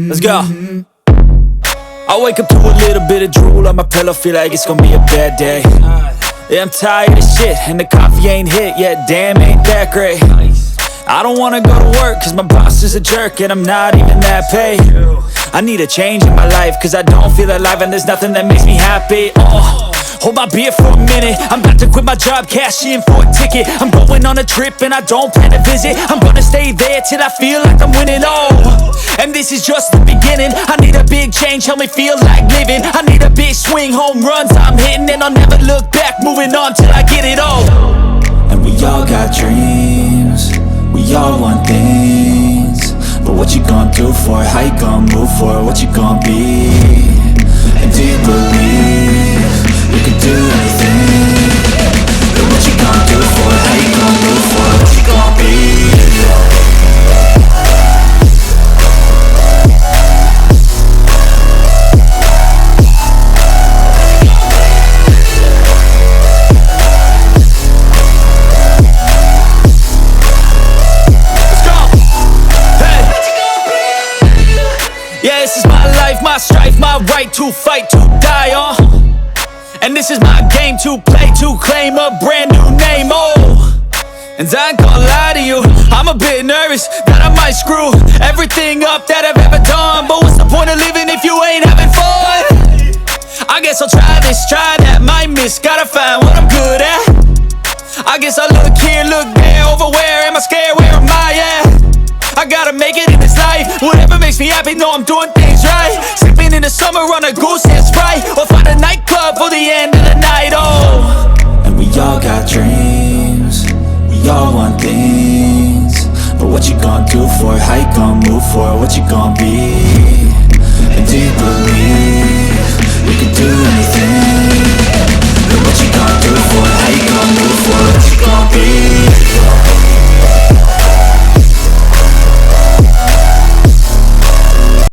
Let's go. I wake up to a little bit of drool on my pillow, feel like it's gonna be a bad day. Yeah, I'm tired of shit, and the coffee ain't hit yet, damn, ain't that great. I don't wanna go to work, cause my boss is a jerk, and I'm not even that paid. I need a change in my life, cause I don't feel alive, and there's nothing that makes me happy. Hold my beer for a minute, I'm about to quit my job, cash in for a ticket. I'm going on a trip and I don't plan to visit. I'm gonna stay there till I feel like I'm winning, and this is just the beginning. I need a big change, help me feel like living. I need a big swing, home runs I'm hitting, and I'll never look back, moving on till I get it all. And we all got dreams, we all want things, but what you gonna do for it? How you gonna move for it? What you gonna be? And do you believe you can do anything? But what you gonna do for it? How you gonna move for it? What you gonna be? Yeah, this is my life, my strife, my right to fight, to die, and this is my game to play, to claim a brand new name, and I ain't gonna lie to you, I'm a bit nervous that I might screw everything up that I've ever done. But what's the point of living if you ain't having fun? I guess I'll try this, try that, might miss, gotta find what I'm good at. I guess I'll look here, look there, over where am I scared, where am I at? I gotta make it in this life, whatever makes me happy, know I'm doing things right. Sleeping in the summer on a goose and Sprite, or find a nightclub for the end of the night, And we all got dreams, we all want things, but what you gonna do for it? How you gonna move for it? What you gonna be?